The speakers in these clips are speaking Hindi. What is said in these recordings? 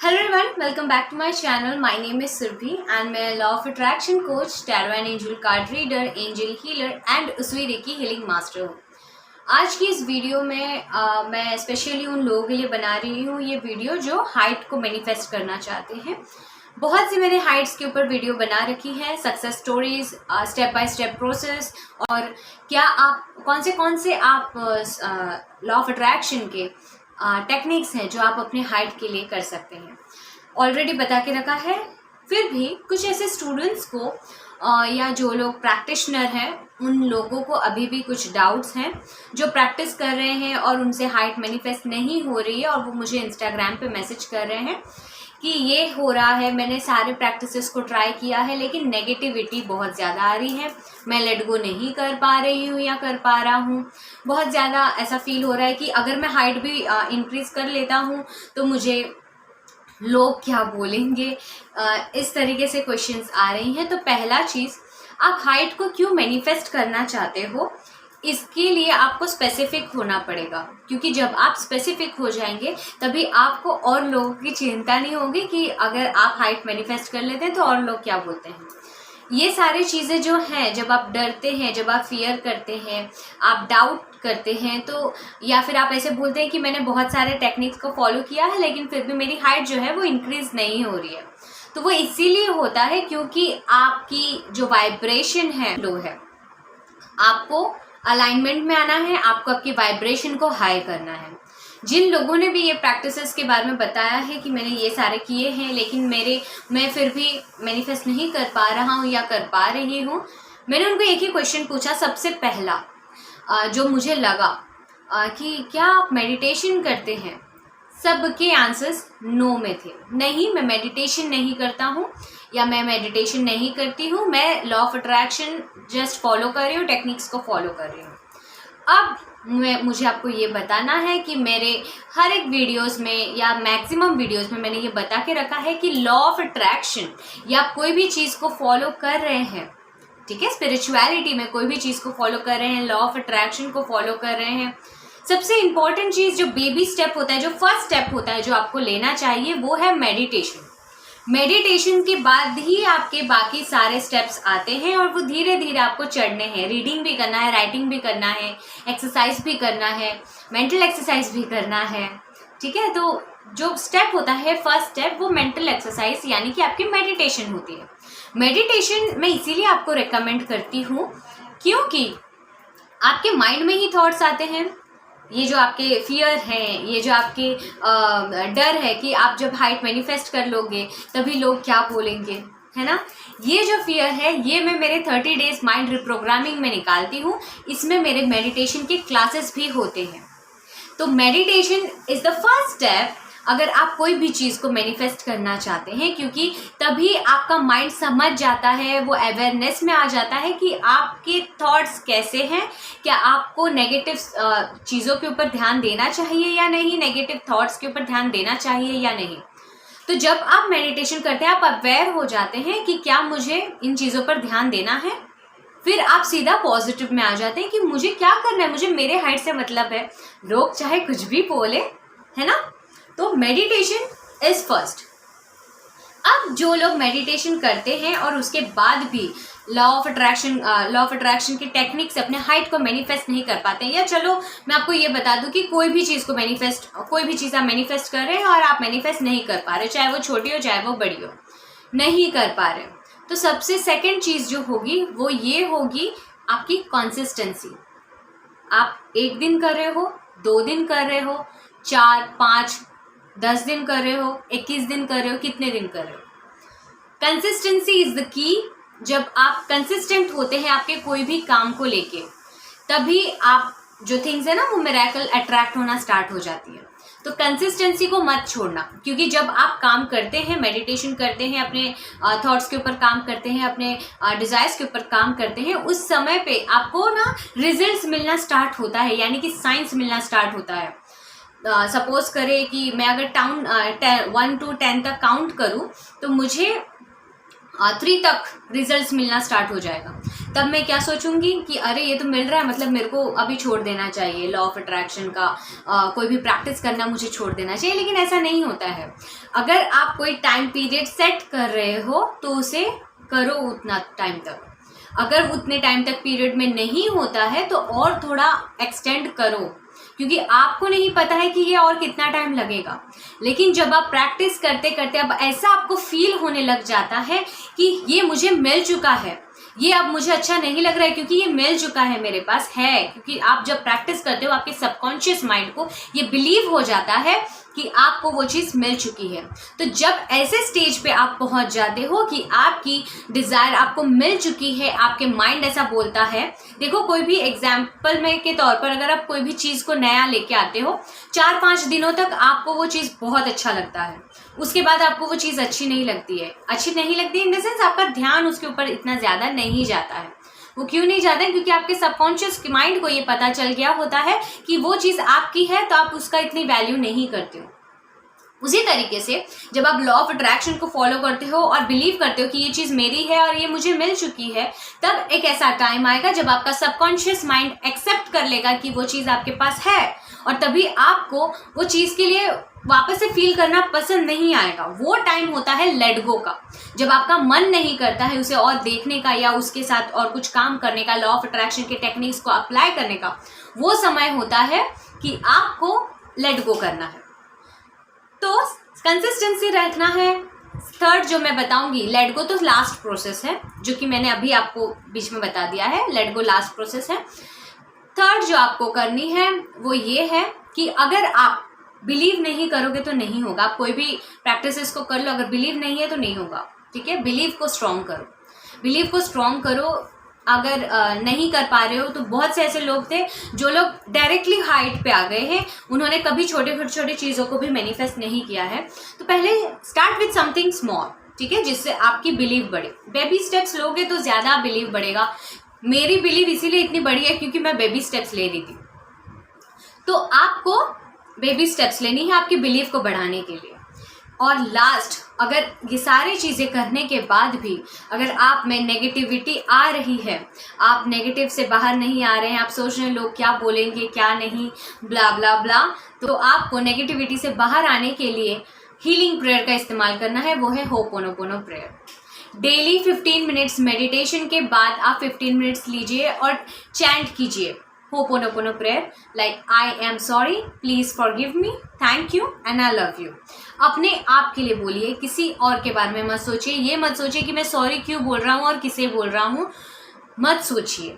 Hello everyone, welcome back to my channel. My name is Surabhi and मैं law of attraction coach, tarot and angel card reader, angel healer and Usui reiki healing master हूँ। आज की इस वीडियो में मैं स्पेशली उन लोगों के लिए बना रही हूँ ये वीडियो जो हाइट को मैनिफेस्ट करना चाहते हैं। बहुत सी मैंने हाइट्स के ऊपर वीडियो बना रखी है, success stories, step by step process, और क्या आप कौन से आप लॉ ऑफ अट्रैक्शन के टेक्निक्स हैं जो आप अपने हाइट के लिए कर सकते हैं, ऑलरेडी बता के रखा है। फिर भी कुछ ऐसे स्टूडेंट्स को या जो लोग प्रैक्टिशनर हैं उन लोगों को अभी भी कुछ डाउट्स हैं, जो प्रैक्टिस कर रहे हैं और उनसे हाइट मैनिफेस्ट नहीं हो रही है, और वो मुझे इंस्टाग्राम पे मैसेज कर रहे हैं कि ये हो रहा है, मैंने सारे प्रैक्टिसेस को ट्राई किया है लेकिन नेगेटिविटी बहुत ज़्यादा आ रही है, मैं लेट गो नहीं कर पा रही हूँ या कर पा रहा हूँ। बहुत ज़्यादा ऐसा फील हो रहा है कि अगर मैं हाइट भी इंक्रीज़ कर लेता हूँ तो मुझे लोग क्या बोलेंगे, इस तरीके से क्वेश्चंस आ रही हैं। तो पहला चीज़, आप हाइट को क्यों मैनिफेस्ट करना चाहते हो, इसके लिए आपको स्पेसिफिक होना पड़ेगा, क्योंकि जब आप स्पेसिफिक हो जाएंगे तभी आपको और लोगों की चिंता नहीं होगी कि अगर आप हाइट मैनिफेस्ट कर लेते हैं तो और लोग क्या बोलते हैं। ये सारी चीज़ें जो हैं, जब आप डरते हैं, जब आप फियर करते हैं, आप डाउट करते हैं, तो या फिर आप ऐसे बोलते हैं कि मैंने बहुत सारे टेक्निक्स को फॉलो किया है लेकिन फिर भी मेरी हाइट जो है वो इंक्रीज नहीं हो रही है, तो वो इसीलिए होता है क्योंकि आपकी जो वाइब्रेशन है लो है। आपको अलाइनमेंट में आना है, आपको आपकी वाइब्रेशन को हाई करना है। जिन लोगों ने भी ये प्रैक्टिसेस के बारे में बताया है कि मैंने ये सारे किए हैं लेकिन मैं फिर भी मैनिफेस्ट नहीं कर पा रहा हूँ या कर पा रही हूँ, मैंने उनको एक ही क्वेश्चन पूछा। सबसे पहला जो मुझे लगा कि क्या आप मेडिटेशन करते हैं, सबके आंसर्स नो में थे। नहीं, मैं मेडिटेशन नहीं करता हूँ या मैं मेडिटेशन नहीं करती हूँ, मैं law of attraction just follow कर रही हूँ, टेक्निक्स को फॉलो कर रही हूँ। अब मुझे आपको ये बताना है कि मेरे हर एक वीडियोस में या मैक्सिमम वीडियोस में मैंने ये बता के रखा है कि लॉ ऑफ अट्रैक्शन या कोई भी चीज़ को फॉलो कर रहे हैं, ठीक है, स्पिरिचुअलिटी में कोई भी चीज़ को फॉलो कर रहे हैं, लॉ ऑफ अट्रैक्शन को फॉलो कर रहे हैं, सबसे इम्पॉर्टेंट चीज़ जो बेबी स्टेप होता है, जो फर्स्ट स्टेप होता है जो आपको लेना चाहिए, वो है मेडिटेशन। मेडिटेशन के बाद ही आपके बाकी सारे स्टेप्स आते हैं और वो धीरे धीरे आपको चढ़ने हैं। रीडिंग भी करना है, राइटिंग भी करना है, एक्सरसाइज भी करना है, मेंटल एक्सरसाइज भी करना है, ठीक है। तो जो स्टेप होता है फर्स्ट स्टेप, वो मेंटल एक्सरसाइज यानी कि आपकी मेडिटेशन होती है। मेडिटेशन मैं इसीलिए आपको रेकमेंड करती हूँ क्योंकि आपके माइंड में ही थॉट्स आते हैं। ये जो आपके फियर हैं, ये जो आपके डर है कि आप जब हाइट मैनिफेस्ट कर लोगे तभी लोग क्या बोलेंगे, है ना, ये जो फियर है ये मैं मेरे 30 डेज माइंड रिप्रोग्रामिंग में निकालती हूँ। इसमें मेरे मेडिटेशन के क्लासेस भी होते हैं। तो meditation is the first step अगर आप कोई भी चीज़ को मैनिफेस्ट करना चाहते हैं, क्योंकि तभी आपका माइंड समझ जाता है, वो अवेयरनेस में आ जाता है कि आपके थॉट्स कैसे हैं, क्या आपको नेगेटिव चीज़ों के ऊपर ध्यान देना चाहिए या नहीं, नेगेटिव थॉट्स के ऊपर ध्यान देना चाहिए या नहीं। तो जब आप मेडिटेशन करते हैं आप अवेयर हो जाते हैं कि क्या मुझे इन चीज़ों पर ध्यान देना है, फिर आप सीधा पॉजिटिव में आ जाते हैं कि मुझे क्या करना है, मुझे मेरे हाइट से मतलब है, लोग चाहे कुछ भी बोले, है ना। तो मेडिटेशन इज फर्स्ट। अब जो लोग मेडिटेशन करते हैं और उसके बाद भी लॉ ऑफ अट्रैक्शन की टेक्निक से अपने हाइट को मैनिफेस्ट नहीं कर पाते हैं, या चलो मैं आपको ये बता दूं कि कोई भी चीज़ आप मैनिफेस्ट कर रहे हैं और आप मैनिफेस्ट नहीं कर पा रहे, चाहे वो छोटी हो चाहे वो बड़ी हो, नहीं कर पा रहे, तो सबसे सेकंड चीज़ जो होगी वो ये होगी आपकी कंसिस्टेंसी। आप 1 दिन कर रहे हो, 2 दिन कर रहे हो, 4, 5, 10 दिन कर रहे हो, 21 दिन कर रहे हो, कितने दिन कर रहे हो, कंसिस्टेंसी इज द की। जब आप कंसिस्टेंट होते हैं आपके कोई भी काम को लेके, तभी आप जो थिंग्स है ना वो मिरेकल अट्रैक्ट होना स्टार्ट हो जाती है। तो कंसिस्टेंसी को मत छोड़ना, क्योंकि जब आप काम करते हैं, मेडिटेशन करते हैं, अपने थॉट्स के ऊपर काम करते हैं, अपने डिजायर्स के ऊपर काम करते हैं, उस समय पे आपको ना रिजल्ट्स मिलना स्टार्ट होता है, यानी कि साइंस मिलना स्टार्ट होता है। सपोज करें कि मैं अगर 1 to 10 तक काउंट करूं तो मुझे 3 तक रिजल्ट्स मिलना स्टार्ट हो जाएगा। तब मैं क्या सोचूंगी कि अरे ये तो मिल रहा है, मतलब मेरे को अभी छोड़ देना चाहिए, लॉ ऑफ अट्रैक्शन का कोई भी प्रैक्टिस करना मुझे छोड़ देना चाहिए। लेकिन ऐसा नहीं होता है। अगर आप कोई टाइम पीरियड सेट कर रहे हो तो उसे करो उतना टाइम तक। अगर उतने टाइम तक पीरियड में नहीं होता है तो और थोड़ा एक्सटेंड करो, क्योंकि आपको नहीं पता है कि ये और कितना टाइम लगेगा। लेकिन जब आप प्रैक्टिस करते करते अब ऐसा आपको फील होने लग जाता है कि ये मुझे मिल चुका है, ये अब मुझे अच्छा नहीं लग रहा है क्योंकि ये मिल चुका है, मेरे पास है। क्योंकि आप जब प्रैक्टिस करते हो आपके सबकॉन्शियस माइंड को ये बिलीव हो जाता है कि आपको वो चीज़ मिल चुकी है। तो जब ऐसे स्टेज पे आप पहुंच जाते हो कि आपकी डिज़ायर आपको मिल चुकी है, आपके माइंड ऐसा बोलता है। देखो, कोई भी एग्जाम्पल में के तौर पर अगर आप कोई भी चीज़ को नया लेके आते हो, 4-5 दिनों तक आपको वो चीज़ बहुत अच्छा लगता है, उसके बाद आपको वो चीज़ अच्छी नहीं लगती है। अच्छी नहीं लगती इन द सेंस आपका ध्यान उसके ऊपर इतना ज़्यादा नहीं जाता है। वो क्यों नहीं जाता है? क्योंकि आपके सबकॉन्शियस माइंड को ये पता चल गया होता है कि वो चीज़ आपकी है, तो आप उसका इतनी वैल्यू नहीं करते हो। उसी तरीके से जब आप लॉ ऑफ अट्रैक्शन को फॉलो करते हो और बिलीव करते हो कि ये चीज़ मेरी है और ये मुझे मिल चुकी है, तब एक ऐसा टाइम आएगा जब आपका सबकॉन्शियस माइंड एक्सेप्ट कर लेगा कि वो चीज़ आपके पास है, और तभी आपको वो चीज़ के लिए वापस से फील करना पसंद नहीं आएगा। वो टाइम होता है लेट गो का, जब आपका मन नहीं करता है उसे और देखने का या उसके साथ और कुछ काम करने का, लॉ ऑफ अट्रैक्शन के टेक्निक्स को अप्लाई करने का। वो समय होता है कि आपको लेट गो करना है। तो कंसिस्टेंसी रखना है। थर्ड जो मैं बताऊंगी, लेट गो तो लास्ट प्रोसेस है, जो कि मैंने अभी आपको बीच में बता दिया है। लेट गो लास्ट प्रोसेस है। थर्ड जो आपको करनी है वो ये है कि अगर आप बिलीव नहीं करोगे तो नहीं होगा। आप कोई भी प्रैक्टिसेस को कर लो, अगर बिलीव नहीं है तो नहीं होगा। ठीक है, बिलीव को स्ट्रॉन्ग करो, बिलीव को स्ट्रॉन्ग करो। अगर नहीं कर पा रहे हो तो बहुत से ऐसे लोग थे जो लोग डायरेक्टली हाइट पे आ गए हैं, उन्होंने कभी छोटे चीज़ों को भी मैनिफेस्ट नहीं किया है। तो पहले स्टार्ट विथ समथिंग स्मॉल, ठीक है, जिससे आपकी बिलीव बढ़े। बेबी स्टेप्स लोगे तो ज़्यादा बिलीव बढ़ेगा। मेरी बिलीव इसीलिए इतनी बड़ी है क्योंकि मैं बेबी स्टेप्स ले रही थी। तो आपको बेबी स्टेप्स लेनी है आपकी बिलीव को बढ़ाने के लिए। और लास्ट, अगर ये सारी चीज़ें करने के बाद भी अगर आप में नेगेटिविटी आ रही है, आप नेगेटिव से बाहर नहीं आ रहे हैं, आप सोच रहे हैं लोग क्या बोलेंगे क्या नहीं, ब्ला ब्ला ब्ला, तो आपको नेगेटिविटी से बाहर आने के लिए हीलिंग प्रेयर का इस्तेमाल करना है। वो है ho'oponopono prayer. Daily 15 minutes meditation के बाद आप 15 मिनट्स लीजिए और चैंट कीजिए ho'oponopono prayer, like I am sorry, please forgive me, thank you and I love you. अपने आप के लिए बोलिए, किसी और के बारे में मत सोचिए। ये मत सोचिए कि मैं सॉरी क्यों बोल रहा हूँ और किसे बोल रहा हूँ, मत सोचिए।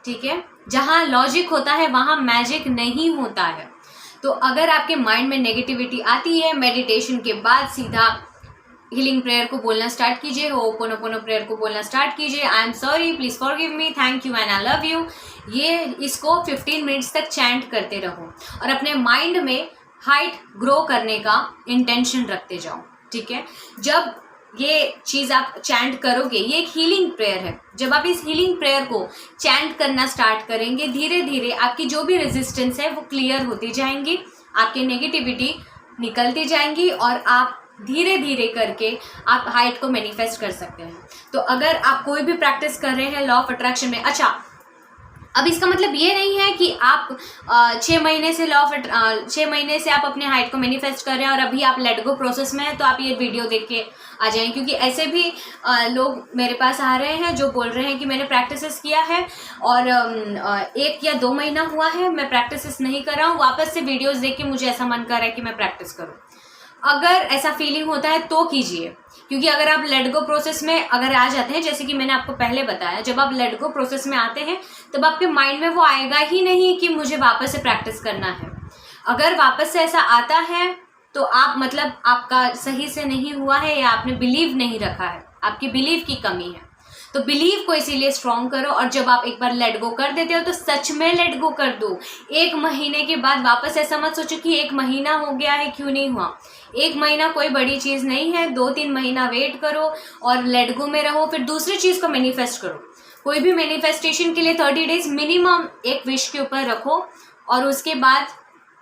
ठीक है, जहाँ लॉजिक होता है वहाँ मैजिक नहीं होता है। तो अगर आपके माइंड में नेगेटिविटी आती है, मेडिटेशन के बाद सीधा हीलिंग प्रेयर को बोलना स्टार्ट कीजिए, होपोनोपोनो प्रेयर को बोलना स्टार्ट कीजिए, I am sorry, please forgive me, thank you and I love you. ये इसको 15 मिनट्स तक चैंट करते रहो और अपने माइंड में हाइट ग्रो करने का इंटेंशन रखते जाओ। ठीक है, जब ये चीज़ आप चैंट करोगे, ये एक हीलिंग प्रेयर है। जब आप इस हीलिंग प्रेयर को चैंट करना स्टार्ट करेंगे, धीरे धीरे आपकी जो भी रेजिस्टेंस है वो क्लियर होती जाएंगी, आपकी नेगेटिविटी निकलती जाएंगी और आप धीरे धीरे करके आप हाइट को मैनिफेस्ट कर सकते हैं। तो अगर आप कोई भी प्रैक्टिस कर रहे हैं लॉ ऑफ अट्रैक्शन में, अच्छा अब इसका मतलब ये नहीं है कि आप 6 महीने से 6 महीने से आप अपने हाइट को मैनिफेस्ट कर रहे हैं और अभी आप लेट गो प्रोसेस में हैं तो आप ये वीडियो देख के आ जाएं, क्योंकि ऐसे भी लोग मेरे पास आ रहे हैं जो बोल रहे हैं कि मैंने प्रैक्टिसेस किया है और 1 या 2 महीना हुआ है मैं प्रैक्टिसेस नहीं कर रहा हूँ, वापस से वीडियोस देख के मुझे ऐसा मन कर रहा है कि मैं प्रैक्टिस करूँ। अगर ऐसा फीलिंग होता है तो कीजिए, क्योंकि अगर आप लेट गो प्रोसेस में अगर आ जाते हैं, जैसे कि मैंने आपको पहले बताया, जब आप लेट गो प्रोसेस में आते हैं तब आपके माइंड में वो आएगा ही नहीं कि मुझे वापस से प्रैक्टिस करना है। अगर वापस से ऐसा आता है तो आप मतलब आपका सही से नहीं हुआ है या आपने बिलीव नहीं रखा है, आपकी बिलीव की कमी है। तो बिलीव को इसीलिए स्ट्रॉन्ग करो और जब आप एक बार लेट गो कर देते हो तो सच में लेट गो कर दो। 1 महीने के बाद वापस ऐसा मत सोचो कि 1 महीना हो गया है क्यों नहीं हुआ। 1 महीना कोई बड़ी चीज़ नहीं है, 2-3 महीना वेट करो और लेट गो में रहो, फिर दूसरी चीज़ को मैनिफेस्ट करो। कोई भी मैनिफेस्टेशन के लिए 30 डेज मिनिमम एक विश के ऊपर रखो और उसके बाद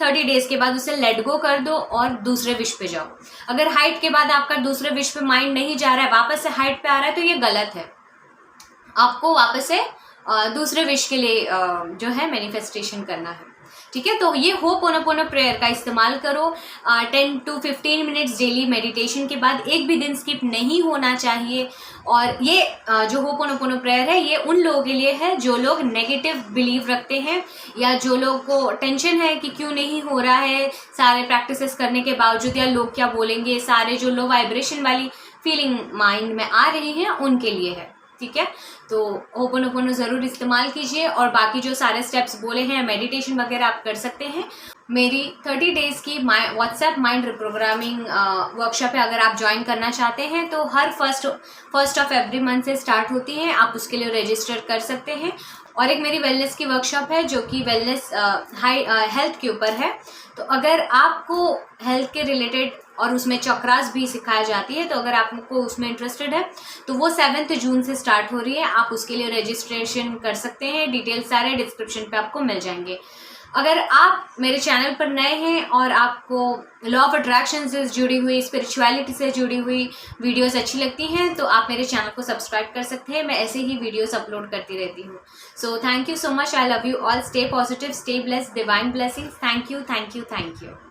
30 डेज के बाद उसे लेट गो कर दो और दूसरे विश पे जाओ। अगर हाइट के बाद आपका दूसरे विश पे माइंड नहीं जा रहा है, वापस से हाइट पे आ रहा है, तो ये गलत है। आपको वापस से दूसरे विश के लिए जो है मैनिफेस्टेशन करना है। ठीक है, तो ये होपोनोपोनो प्रेयर का इस्तेमाल करो। 10 to 15 मिनट्स डेली मेडिटेशन के बाद एक भी दिन स्किप नहीं होना चाहिए। और ये जो होपोनोपोनो प्रेयर है ये उन लोगों के लिए है जो लोग नेगेटिव बिलीव रखते हैं, या जो लोगों को टेंशन है कि क्यों नहीं हो रहा है सारे प्रैक्टिसेस करने के बावजूद, या लोग क्या बोलेंगे, सारे जो लो वाइब्रेशन वाली फीलिंग माइंड में आ रही है उनके लिए है। ठीक है, तो होपोनोपोनो ज़रूर इस्तेमाल कीजिए। और बाकी जो सारे स्टेप्स बोले हैं, मेडिटेशन वगैरह आप कर सकते हैं। मेरी 30 डेज़ की व्हाट्सएप माइंड रिप्रोग्रामिंग वर्कशॉप है, अगर आप ज्वाइन करना चाहते हैं तो हर फर्स्ट ऑफ एवरी मंथ से स्टार्ट होती है, आप उसके लिए रजिस्टर कर सकते हैं। और एक मेरी वेलनेस की वर्कशॉप है जो कि वेलनेस हेल्थ के ऊपर है। तो अगर आपको हेल्थ के रिलेटेड और उसमें चक्रास भी सिखाई जाती है, तो अगर आपको उसमें इंटरेस्टेड है तो वो 7 जून से स्टार्ट हो रही है, आप उसके लिए रजिस्ट्रेशन कर सकते हैं। डिटेल्स सारे डिस्क्रिप्शन पे आपको मिल जाएंगे। अगर आप मेरे चैनल पर नए हैं और आपको लॉ ऑफ अट्रैक्शन से जुड़ी हुई, स्पिरिचुअलिटी से जुड़ी हुई वीडियोस अच्छी लगती हैं तो आप मेरे चैनल को सब्सक्राइब कर सकते हैं। मैं ऐसे ही वीडियोस अपलोड करती रहती हूँ। So thank you so much. I love you all. Stay positive, stay blessed, divine blessings. Thank you, thank you, thank you.